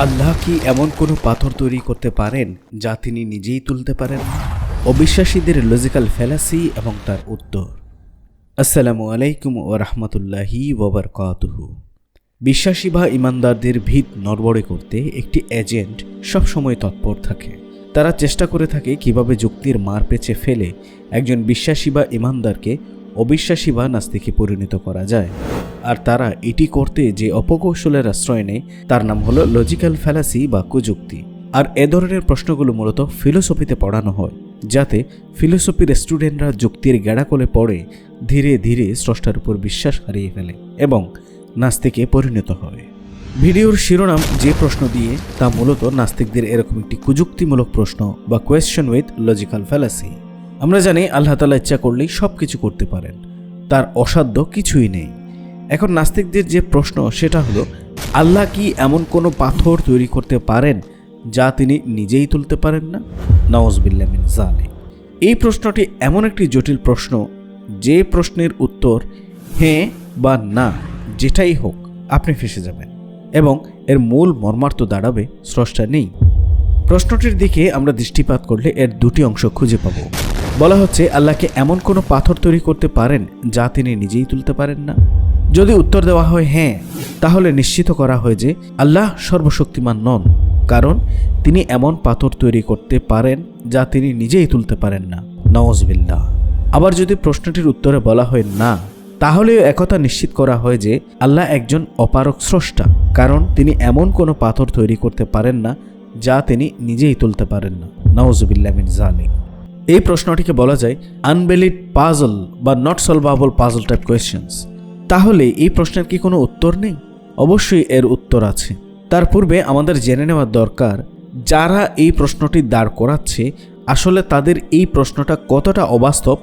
আল্লাহ কি এমন কোনো পাথর তৈরি করতে পারেন যা তিনি নিজেই তুলতে পারেন? অবিশ্বাসীদের লজিক্যাল ফ্যালাসি এবং তার উত্তর। আসসালামু আলাইকুম ওয়া রাহমাতুল্লাহি ওয়া বারাকাতুহু। বিশ্বাসী বা ইমানদারদের ভিত নড়বড়ে করতে একটি এজেন্ট সবসময় তৎপর থাকে। তারা চেষ্টা করে থাকে কিভাবে যুক্তির মার পেঁচে ফেলে একজন বিশ্বাসী বা ইমানদারকে অবিশ্বাসী বা নাস্তিকে পরিণত করা যায়। আর তারা এটি করতে যে অপকৌশলের আশ্রয় নেয় তার নাম হলো লজিক্যাল ফ্যালাসি বা কুযুক্তি। আর এ ধরনের প্রশ্নগুলো মূলত ফিলোসফিতে পড়ানো হয়, যাতে ফিলোসফির স্টুডেন্টরা যুক্তির গেড়াকলে পড়ে ধীরে ধীরে স্রষ্টার উপর বিশ্বাস হারিয়ে ফেলে এবং নাস্তিকে পরিণত হয়। ভিডিওর শিরোনাম যে প্রশ্ন দিয়ে তা মূলত নাস্তিকদের এরকম একটি কুযুক্তিমূলক প্রশ্ন বা কোয়েশ্চেন উইথ লজিক্যাল ফ্যালাসি। আমরা জানি আল্লাহ তাআলা ইচ্ছা করলেই সব কিছু করতে পারেন, তার অসাধ্য কিছুই নেই। এখন নাস্তিকদের যে প্রশ্ন সেটা হলো, আল্লাহ কি এমন কোনো পাথর তৈরি করতে পারেন যা তিনি নিজেই তুলতে পারেন না? নাউযুবিল্লাহ মিন যালিক। এই প্রশ্নটি এমন একটি জটিল প্রশ্ন যে প্রশ্নের উত্তর হ্যাঁ বা না যেটাই হোক আপনি ফেঁসে যাবেন এবং এর মূল মর্মার্থ দাঁড়াবে স্রষ্টা নেই। প্রশ্নটির দিকে আমরা দৃষ্টিপাত করলে এর দুটি অংশ খুঁজে পাব। বলা হচ্ছে আল্লাহকে এমন কোনো পাথর তৈরি করতে পারেন যা তিনি নিজেই তুলতে পারেন না? যদি উত্তর দেওয়া হয় হ্যাঁ, তাহলে নিশ্চিত করা হয় যে আল্লাহ সর্বশক্তিমান নন, কারণ তিনি এমন পাথর তৈরি করতে পারেন যা তিনি নিজেই তুলতে পারেন না। নাউযুবিল্লাহ। আবার যদি প্রশ্নটির উত্তরে বলা হয় না, তাহলেও একথা নিশ্চিত করা হয় যে আল্লাহ একজন অপারক স্রষ্টা, কারণ তিনি এমন কোনো পাথর তৈরি করতে পারেন না যা তিনি নিজেই তুলতে পারেন না। নাউযুবিল্লাহ মিন যালিক। এই প্রশ্নটিকে বলা যায় আনভ্যালিড পাজল বা not solvable puzzle type questions. তাহলে এই প্রশ্নের কি কোনো উত্তর নেই? অবশ্যই এর উত্তর আছে। তার পূর্বে আমাদের জেনে নেওয়া দরকার, যারা এই প্রশ্নটি দাঁড় করাচ্ছে আসলে তাদের এই প্রশ্নটা কতটা অবাস্তব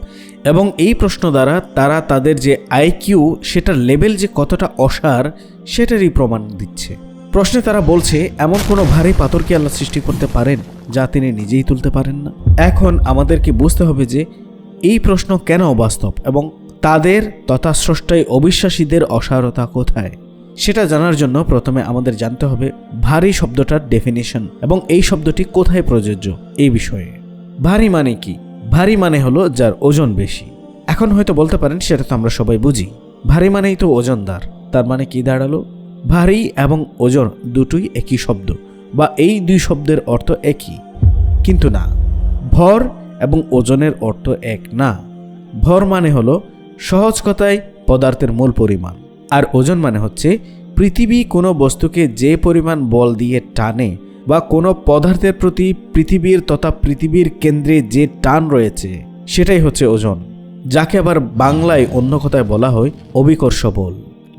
এবং এই প্রশ্ন দ্বারা তারা তাদের যে আইকিউ সেটার লেভেল যে কতটা অসার সেটারই প্রমাণ দিচ্ছে। প্রশ্নে তারা বলছে এমন কোনো ভারী পাথর কি আল্লাহ সৃষ্টি করতে পারেন যা তিনি নিজেই তুলতে পারেন না? এখন আমাদেরকে বুঝতে হবে যে এই প্রশ্ন কেন অবাস্তব এবং তাদের তথা স্রষ্টায় অবিশ্বাসীদের অসারতা কোথায়। সেটা জানার জন্য প্রথমে আমাদের জানতে হবে ভারী শব্দটার ডেফিনিশন এবং এই শব্দটি কোথায় প্রযোজ্য এই বিষয়ে। ভারী মানে কি? ভারী মানে হলো যার ওজন বেশি। এখন হয়তো বলতে পারেন সেটা তো আমরা সবাই বুঝি, ভারী মানেই তো ওজনদার। তার মানে কি দাঁড়ালো? ভারী এবং ওজন দুটোই একই শব্দ বা এই দুই শব্দের অর্থ একই, কিন্তু না, ভর এবং ওজনের অর্থ এক না। ভর মানে হলো সহজ কথায় পদার্থের মূল পরিমাণ, আর ওজন মানে হচ্ছে পৃথিবী কোনো বস্তুকে যে পরিমাণ বল দিয়ে টানে বা কোনো পদার্থের প্রতি পৃথিবীর তথা পৃথিবীর কেন্দ্রে যে টান রয়েছে সেটাই হচ্ছে ওজন, যাকে আবার বাংলায় অন্য কথায় বলা হয় অভিকর্ষ বল।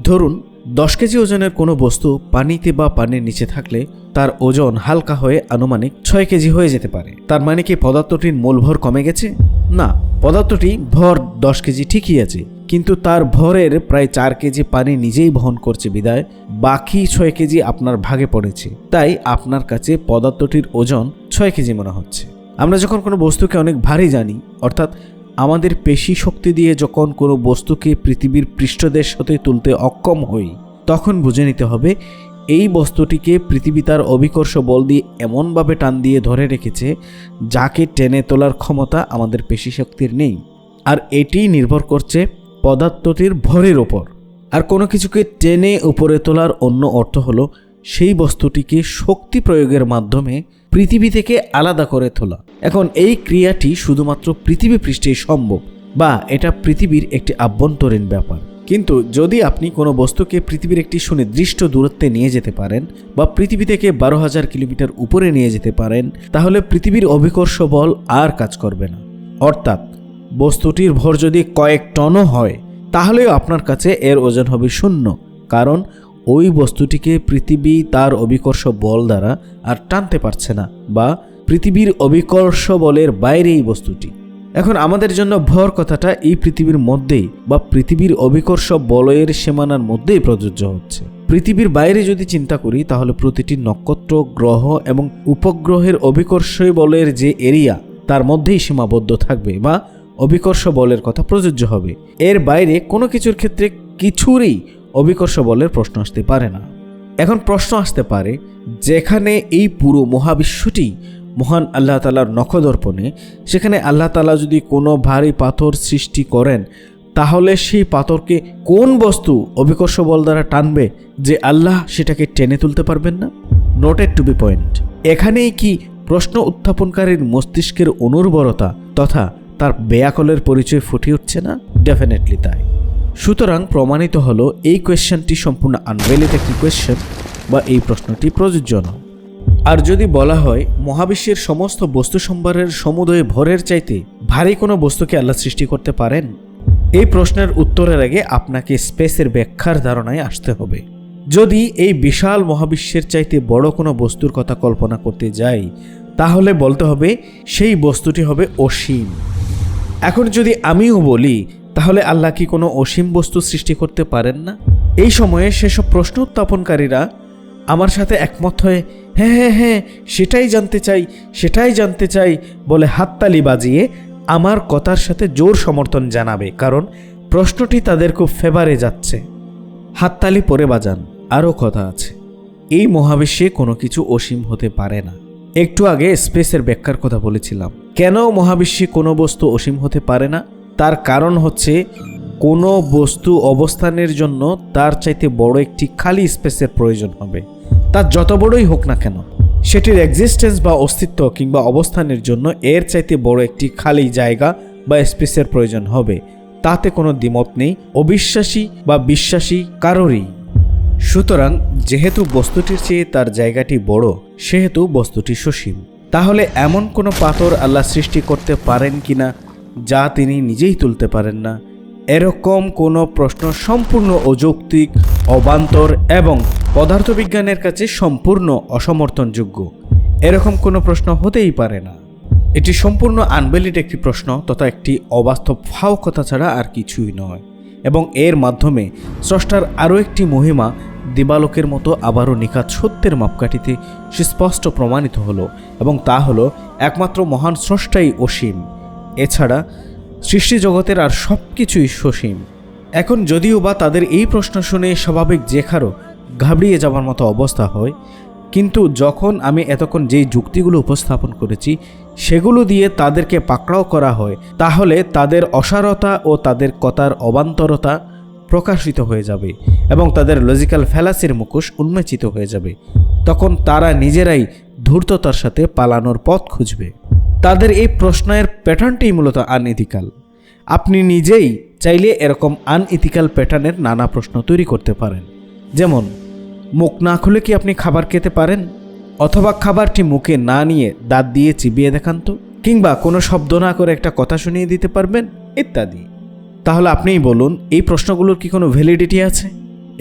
ধরুন 10 কেজি ওজনের কোনো বস্তু পানিতে বা পানির নিচে থাকলে তার ওজন হালকা হয়ে আনুমানিক 6 কেজি হয়ে যেতে পারে। তার মানে কি পদার্থটির মূল ভর কমে গেছে? না, পদার্থটি ভর 10 কেজি ঠিকই আছে, কিন্তু তার ভরের প্রায় 4 কেজি পানি নিজেই বহন করছে বিদায় বাকি 6 কেজি আপনার ভাগে পড়েছে। তাই আপনার কাছে পদার্থটির ওজন 6 কেজি মনে হচ্ছে। আমরা যখন কোনো বস্তুকে অনেক ভারী জানি, অর্থাৎ আমাদের পেশি শক্তি দিয়ে যখন কোনো বস্তুকে পৃথিবীর পৃষ্ঠদেশ হতে তুলতে অক্ষম হই, তখন বুঝে নিতে হবে এই বস্তুটিকে পৃথিবী তার অভিকর্ষ বল দিয়ে এমনভাবে টান দিয়ে ধরে রেখেছে যাকে টেনে তোলার ক্ষমতা আমাদের পেশি শক্তির নেই। আর এটি নির্ভর করছে পদার্থটির ভরের ওপর। আর কোনো কিছুকে টেনে উপরে তোলার অন্য অর্থ হলো সেই বস্তুটিকে শক্তি প্রয়োগের মাধ্যমে পৃথিবী থেকে আলাদা করে তোলা। এখন এই ক্রিয়াটি শুধুমাত্র পৃথিবী পৃষ্ঠে সম্ভব, বা এটা পৃথিবীর একটি আভ্যন্তরীণ ব্যাপার। কিন্তু যদি আপনি কোনো বস্তুকে পৃথিবীর একটি সুনির্দিষ্ট দূরত্বে নিয়ে যেতে পারেন বা পৃথিবী থেকে 12,000 কিলোমিটার উপরে নিয়ে যেতে পারেন, তাহলে পৃথিবীর অভিকর্ষ বল আর কাজ করবে না। অর্থাৎ বস্তুটির ভর যদি কয়েক টনও হয় তাহলেও আপনার কাছে এর ওজন হবে 0, কারণ ওই বস্তুটিকে পৃথিবী তার অভিকর্ষ বল দ্বারা আর টানতে পারছে না, বা পৃথিবীর অভিকর্ষ বলের বাইরে এই বস্তুটি। এখন আমাদের জন্য ভর কথাটা এই পৃথিবীর মধ্যেই বা পৃথিবীর অভিকর্ষ বলয়ের সীমানার মধ্যেই প্রযোজ্য হচ্ছে। পৃথিবীর বাইরে যদি চিন্তা করি তাহলে প্রতিটি নক্ষত্র, গ্রহ এবং উপগ্রহের অভিকর্ষ বলের যে এরিয়া তার মধ্যেই সীমাবদ্ধ থাকবে বা অভিকর্ষ বলের কথা প্রযোজ্য হবে। এর বাইরে কোনো কিছুর ক্ষেত্রে কিছুরই অভিকর্ষ বলের প্রশ্ন আসতে পারে না। এখন প্রশ্ন আসতে পারে, যেখানে এই পুরো মহাবিশ্বটি মহান আল্লাহ তাআলার নখদর্পণে, সেখানে আল্লাহ তাআলা যদি কোনো ভারী পাথর সৃষ্টি করেন, তাহলে সেই পাথরকে কোন বস্তু অভিকর্ষ বল দ্বারা টানবে যে আল্লাহ সেটাকে টেনে তুলতে পারবেন না? Noted to be point. এখানেই কি প্রশ্ন উত্থাপনকারীর মস্তিষ্কের অনুর্বরতা তথা তার বেয়াকলের পরিচয় ফুটে উঠছে না? ডেফিনেটলি তাই। সুতরাং প্রমাণিত হলো এই কোয়েশ্চেনটি সম্পূর্ণ আনভ্যালিড একটি কোয়েশ্চেন, বা এই প্রশ্নটি প্রযোজ্য নয়। আর যদি বলা হয় মহাবিশ্বের সমস্ত বস্তু সম্ভারের সমুদয় ভরের চাইতে ভারী কোনো বস্তুকে আল্লাহ সৃষ্টি করতে পারেন? এই প্রশ্নের উত্তরের আগে আপনাকে স্পেসের ব্যাখ্যার ধারণায় আসতে হবে। যদি এই বিশাল মহাবিশ্বের চাইতে বড় কোনো বস্তুর কথা কল্পনা করতে যাই, তাহলে বলতে হবে সেই বস্তুটি হবে অসীম। এখন যদি আমিও বলি, তাহলে আল্লাহ কি কোনো অসীম বস্তু সৃষ্টি করতে পারেন না? এই সময়ে সেসব প্রশ্ন উত্থাপনকারীরা আমার সাথে একমত হয়ে হ্যাঁ হ্যাঁ হ্যাঁ সেটাই জানতে চাই বলে হাততালি বাজিয়ে আমার কথার সাথে জোর সমর্থন জানাবে, কারণ প্রশ্নটি তাদের খুব ফেভারে যাচ্ছে। হাততালি পরে বাজান। আরও কথা আছে, এই মহাবিশ্বে কোনো কিছু অসীম হতে পারে না। একটু আগে স্পেসের ব্যাখ্যার কথা বলেছিলাম। কেন মহাবিশ্বে কোনো বস্তু অসীম হতে পারে না? তার কারণ হচ্ছে কোনো বস্তু অবস্থানের জন্য তার চাইতে বড় একটি খালি স্পেসের প্রয়োজন হবে। তা যত বড়ই হোক না কেন, সেটির এক্সিস্টেন্স বা অস্তিত্ব কিংবা অবস্থানের জন্য এর চাইতে বড় একটি খালি জায়গা বা স্পেসের প্রয়োজন হবে। তাতে কোনো দ্বিমত নেই, অবিশ্বাসী বা বিশ্বাসী কারোরই। সুতরাং যেহেতু বস্তুটির চেয়ে তার জায়গাটি বড়, সেহেতু বস্তুটি সসীম। তাহলে এমন কোনো পাথর আল্লাহ সৃষ্টি করতে পারেন কিনা যা তিনি নিজেই তুলতে পারেন না? এরকম কোনো প্রশ্ন সম্পূর্ণ অযৌক্তিক, অবান্তর এবং পদার্থবিজ্ঞানের কাছে সম্পূর্ণ অসমর্থনযোগ্য। এরকম কোনো প্রশ্ন হতেই পারে না। এটি সম্পূর্ণ আনভ্যালিড একটি প্রশ্ন তথা একটি অবাস্তব ফাও কথা ছাড়া আর কিছুই নয়। এবং এর মাধ্যমে স্রষ্টার আরও একটি মহিমা দিবালোকের মতো আবারও নিখাত সত্যের মাপকাঠিতে সুস্পষ্ট প্রমাণিত হলো, এবং তা হলো একমাত্র মহান স্রষ্টাই অসীম। এছাড়া সৃষ্টি জগতের আর সব কিছুই সসীম। এখন যদিও বা তাদের এই প্রশ্ন শুনে স্বাভাবিক যে কারো ঘাবড়িয়ে যাওয়ার মতো অবস্থা হয়, কিন্তু যখন আমি এতক্ষণ যেই যুক্তিগুলো উপস্থাপন করেছি সেগুলো দিয়ে তাদেরকে পাকড়াও করা হয়, তাহলে তাদের অসারতা ও তাদের কথার অবান্তরতা প্রকাশিত হয়ে যাবে এবং তাদের লজিক্যাল ফ্যালাসির মুখোশ উন্মোচিত হয়ে যাবে। তখন তারা নিজেরাই ধূর্ততার সাথে পালানোর পথ খুঁজবে। তাদের এই প্রশ্নের প্যাটার্নটি মূলত আনইথিক্যাল। আপনি নিজেই চাইলে এরকম আনইথিক্যাল প্যাটার্নের নানা প্রশ্ন তৈরি করতে পারেন। যেমন, মুখ না খুলে কি আপনি খাবার খেতে পারেন? অথবা খাবারটি মুখে না নিয়ে দাঁত দিয়ে চিবিয়ে দেখান তো? কিংবা কোনো শব্দ না করে একটা কথা শুনিয়ে দিতে পারবেন? ইত্যাদি। তাহলে আপনিই বলুন, এই প্রশ্নগুলোর কি কোনো ভ্যালিডিটি আছে?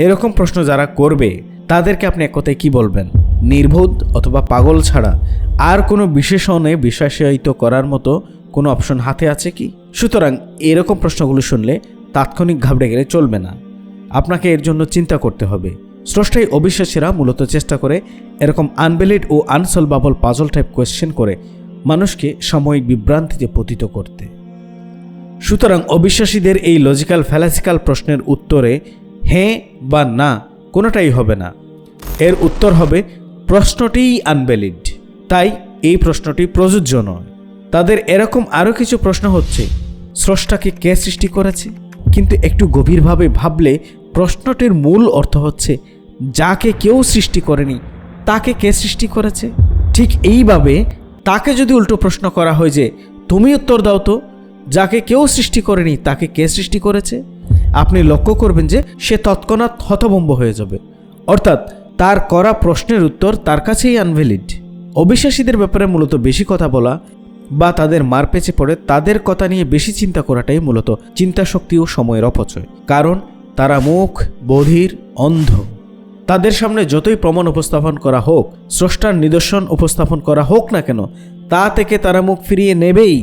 এরকম প্রশ্ন যারা করবে তাদেরকে আপনি এক কথায় কী বলবেন? নির্বোধ অথবা পাগল ছাড়া আর কোনো বিশেষণে বিশ্বাসায়িত করার মতো কোনো অপশন হাতে আছে কি? সুতরাং এরকম প্রশ্নগুলো শুনলে তাৎক্ষণিক ঘাবড়ে গেলে চলবে না। আপনাকে এর জন্য চিন্তা করতে হবে। স্রষ্টাই অবিশ্বাসীরা মূলত চেষ্টা করে এরকম আনভ্যালিড ও আনসলভেবল পাজল টাইপ কোয়েশ্চেন করে মানুষকে সাময়িক বিভ্রান্তিতে পতিত করতে। সুতরাং অবিশ্বাসীদের এই লজিক্যাল ফ্যালাসিক্যাল প্রশ্নের উত্তরে হ্যাঁ বা না কোনোটাই হবে না। এর উত্তর হবে প্রশ্নটিই আনভ্যালিড, তাই এই প্রশ্নটি প্রযোজ্য নয়। তাদের এরকম আরও কিছু প্রশ্ন হচ্ছে, স্রষ্টাকে কে সৃষ্টি করেছে? কিন্তু একটু গভীরভাবে ভাবলে প্রশ্নটির মূল অর্থ হচ্ছে যাকে কেউ সৃষ্টি করেনি তাকে কে সৃষ্টি করেছে। ঠিক এইভাবে তাকে যদি উল্টো প্রশ্ন করা হয় যে তুমি উত্তর দাও তো, যাকে কেউ সৃষ্টি করেনি তাকে কে সৃষ্টি করেছে, আপনি লক্ষ্য করবেন যে সে তৎক্ষণাৎ হতভম্ব হয়ে যাবে। অর্থাৎ তার করা প্রশ্নের উত্তর তার কাছেই আনভ্যালিড। অবিশ্বাসীদের ব্যাপারে মূলত বেশি কথা বলা বা তাদের মার পেঁচে পড়ে তাদের কথা নিয়ে বেশি চিন্তা করাটাই মূলত চিন্তা শক্তি ও সময়ের অপচয়। কারণ তারা মুখ বধির, অন্ধ। তাদের সামনে যতই প্রমাণ উপস্থাপন করা হোক, স্রষ্টার নিদর্শন উপস্থাপন করা হোক না কেন, তা থেকে তারা মুখ ফিরিয়ে নেবেই।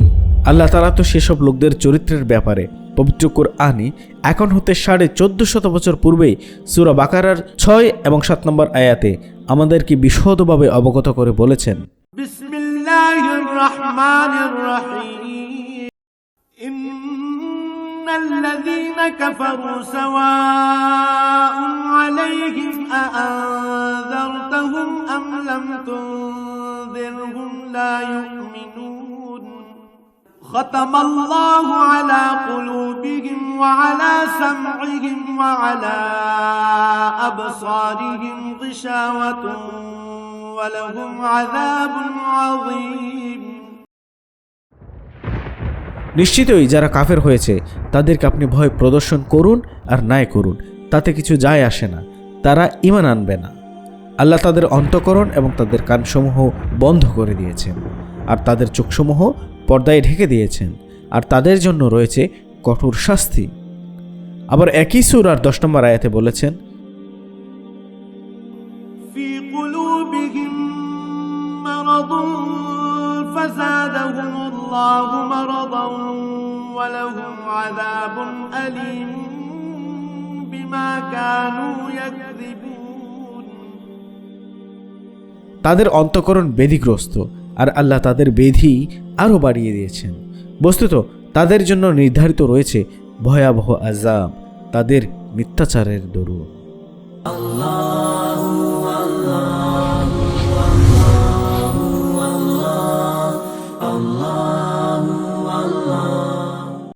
আল্লাহ তাআলা তো সেসব লোকদের চরিত্রের ব্যাপারে পবিত্র কুরআনে এখন হতে 1450 বছর পূর্বেই সূরা বাকারার 6 এবং 7 নম্বর আয়াতে আমাদেরকে বিশদভাবে অবগত করে বলেছেন, বিসমিল্লাহির রহমানির রহিম, الذين كفروا سواء عليهم أأنذرتهم أم لم تنذرهم لا يؤمنون ختم الله على قلوبهم وعلى سمعهم وعلى أبصارهم غشاوة ولهم عذاب عظيم নিশ্চিতই যারা কাফের হয়েছে তাদেরকে আপনি ভয় প্রদর্শন করুন আর নাই করুন, তাতে কিছু যায় আসে না, তারা ঈমান আনবে না। আল্লাহ তাদের অন্তঃকরণ এবং তাদের কানসমূহ বন্ধ করে দিয়েছেন, আর তাদের চোখসমূহ পর্দায় ঢেকে দিয়েছেন, আর তাদের জন্য রয়েছে কঠোর শাস্তি। আবার একই সূরার 10 নম্বর আয়াতে বলেছেন, في قلوبهم مرض فزادهم الله مرضا ولهم عذاب أليم بما كانوا يكذبون তাদের অন্তঃকরণ ব্যাধিগ্রস্ত, আর আল্লাহ তাদের ব্যাধি আরও বাড়িয়ে দিয়েছেন। বস্তুত তাদের জন্য নির্ধারিত রয়েছে ভয়াবহ আযাব, তাদের মিথ্যাচারের দরুন।